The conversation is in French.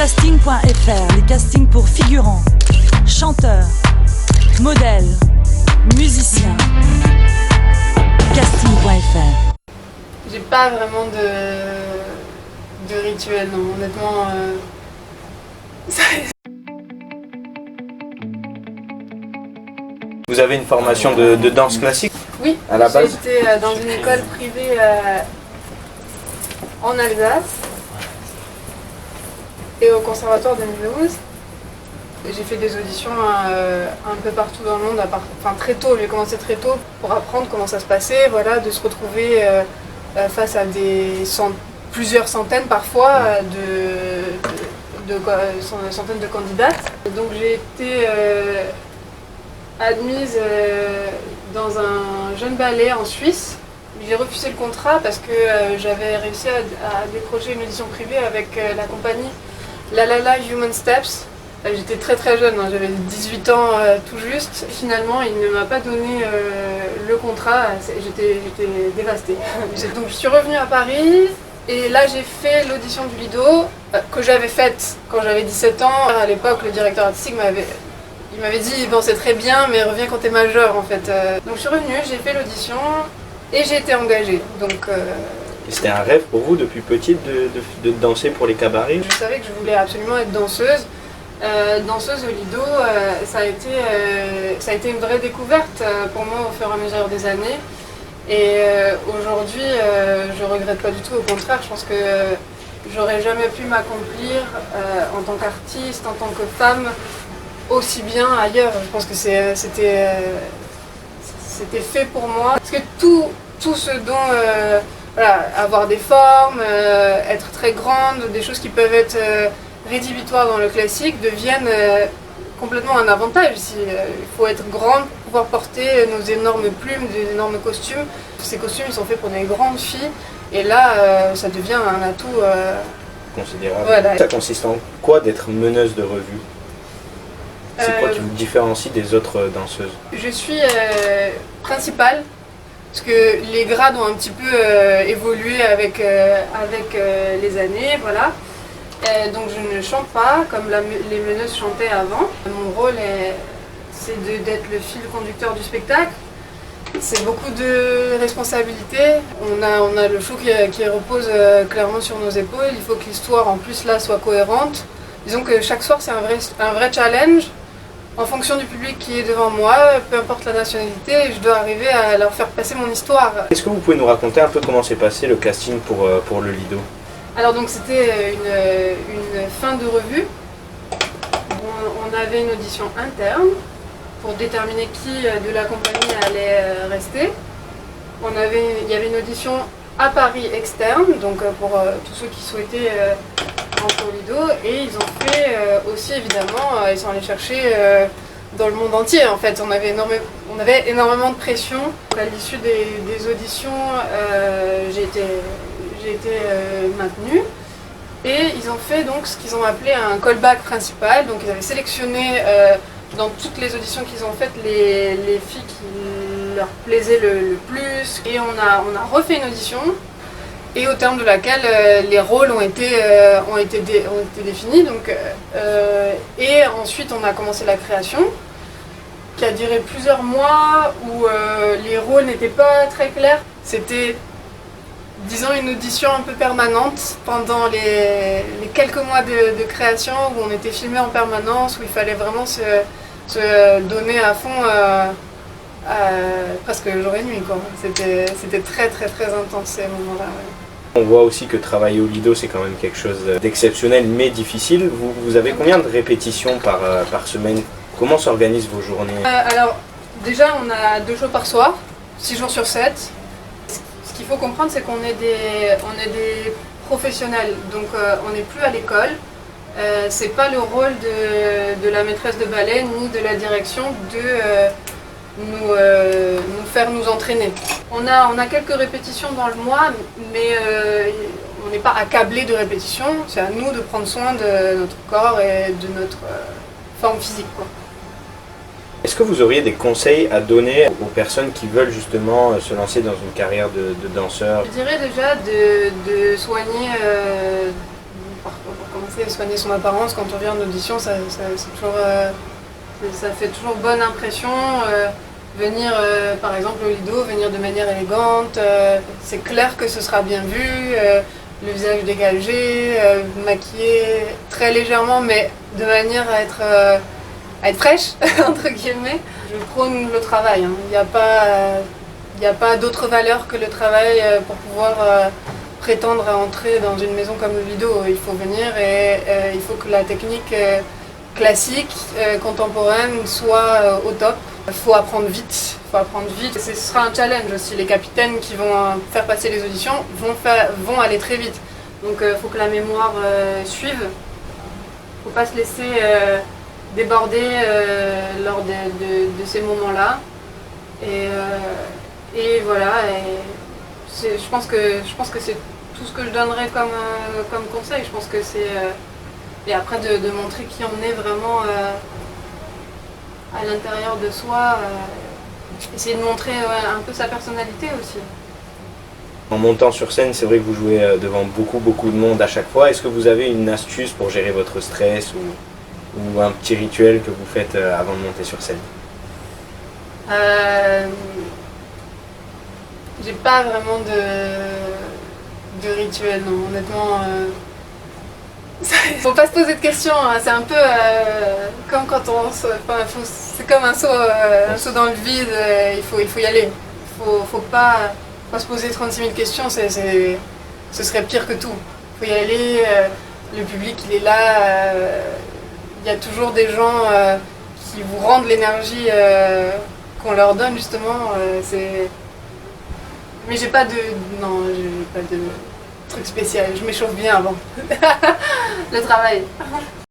Casting.fr, les castings pour figurants, chanteurs, modèles, musiciens. Casting.fr. J'ai pas vraiment de rituel, non, honnêtement. Vous avez une formation de danse classique? Oui, à la base. j'étais dans une école privée en Alsace et au conservatoire de Mulhouse. J'ai fait des auditions un peu partout dans le monde, très tôt, j'ai commencé très tôt pour apprendre comment ça se passait, voilà, de se retrouver face à plusieurs centaines parfois centaines de candidates. Donc j'ai été admise dans un jeune ballet en Suisse. J'ai refusé le contrat parce que j'avais réussi à décrocher une audition privée avec la compagnie La La La Human Steps. J'étais très très jeune, hein, j'avais 18 ans tout juste. Finalement, il ne m'a pas donné le contrat, j'étais dévastée. Donc je suis revenue à Paris et là j'ai fait l'audition du Lido que j'avais faite quand j'avais 17 ans. À l'époque, le directeur artistique m'avait dit bon, c'est très bien, mais reviens quand t'es majeur en fait. Donc je suis revenue, j'ai fait l'audition et j'ai été engagée. Donc, c'était un rêve pour vous depuis petite de danser pour les cabarets? Je savais que je voulais absolument être danseuse. Danseuse au Lido, ça a été une vraie découverte pour moi au fur et à mesure des années. Et aujourd'hui, je regrette pas du tout, au contraire, je pense que j'aurais jamais pu m'accomplir en tant qu'artiste, en tant que femme, aussi bien ailleurs. Je pense que c'était fait pour moi. Parce que tout ce dont voilà, avoir des formes, être très grande, des choses qui peuvent être rédhibitoires dans le classique deviennent complètement un avantage. Il faut être grande pour pouvoir porter nos énormes plumes, des énormes costumes. Ces costumes ils sont faits pour des grandes filles et là ça devient un atout considérable. Voilà. Ça consiste en quoi d'être meneuse de revue? C'est quoi qui vous différencie des autres danseuses? Je suis principale, parce que les grades ont un petit peu évolué avec les années, voilà. Donc je ne chante pas comme les meneuses chantaient avant. Mon rôle c'est d'être le fil conducteur du spectacle. C'est beaucoup de responsabilités. On a le show qui repose clairement sur nos épaules. Il faut que l'histoire en plus là soit cohérente. Disons que chaque soir c'est un vrai challenge. En fonction du public qui est devant moi, peu importe la nationalité, je dois arriver à leur faire passer mon histoire. Est-ce que vous pouvez nous raconter un peu comment s'est passé le casting pour le Lido? Alors donc c'était une fin de revue. On avait une audition interne pour déterminer qui de la compagnie allait rester. Il y avait une audition à Paris externe, donc pour tous ceux qui souhaitaient rentrer au Lido, et ils ont fait aussi évidemment, ils sont allés chercher dans le monde entier en fait. On avait énormément de pression. À l'issue des auditions, j'ai été maintenue et ils ont fait donc ce qu'ils ont appelé un callback principal. Donc ils avaient sélectionné dans toutes les auditions qu'ils ont faites les filles qui leur plaisaient le plus, et on a refait une audition et au terme de laquelle les rôles ont été définis. Donc, et ensuite on a commencé la création qui a duré plusieurs mois où les rôles n'étaient pas très clairs. C'était, disons, une audition un peu permanente pendant les quelques mois de création où on était filmé en permanence, où il fallait vraiment se donner à fond presque jour et nuit, quoi. C'était très très très intense ces moments-là. Ouais. On voit aussi que travailler au Lido c'est quand même quelque chose d'exceptionnel mais difficile. Vous avez combien de répétitions par semaine? Comment s'organisent vos journées? Alors déjà on a 2 shows par soir, 6 jours sur 7. Ce qu'il faut comprendre, c'est qu'on est des professionnels, donc on n'est plus à l'école. C'est pas le rôle de la maîtresse de ballet ni de la direction de nous faire nous entraîner. On a quelques répétitions dans le mois, mais on n'est pas accablé de répétitions. C'est à nous de prendre soin de notre corps et de notre forme physique, quoi. Est-ce que vous auriez des conseils à donner aux personnes qui veulent justement se lancer dans une carrière de danseur? Je dirais déjà de soigner, pour commencer, soigner son apparence. Quand on vient en audition, c'est toujours, ça fait toujours bonne impression. Venir, par exemple, au Lido, venir de manière élégante, c'est clair que ce sera bien vu, le visage dégagé, maquillé très légèrement, mais de manière à être fraîche, entre guillemets. Je prône le travail, hein. Il n'y a pas d'autre valeur que le travail pour pouvoir prétendre à entrer dans une maison comme le Lido. Il faut venir et il faut que la technique classique, contemporaine, soit au top. Il faut apprendre vite. Ce sera un challenge aussi. Les capitaines qui vont faire passer les auditions vont aller très vite. Donc il faut que la mémoire suive. Il ne faut pas se laisser déborder lors de ces moments-là. Et voilà. Je pense que c'est tout ce que je donnerais comme conseil. Je pense que c'est et après de montrer qui on est vraiment à l'intérieur de soi, essayer de montrer un peu sa personnalité aussi. En montant sur scène, c'est vrai que vous jouez devant beaucoup de monde à chaque fois. Est-ce que vous avez une astuce pour gérer votre stress ou un petit rituel que vous faites avant de monter sur scène? J'ai pas vraiment de rituel, non, honnêtement. Faut pas se poser de questions, hein. C'est un peu comme quand c'est comme un saut dans le vide, il faut y aller. Faut pas se poser 36 000 questions, ce serait pire que tout. Il faut y aller, le public il est là, il y a toujours des gens qui vous rendent l'énergie qu'on leur donne justement. Mais j'ai pas de truc spécial, je m'échauffe bien avant le travail.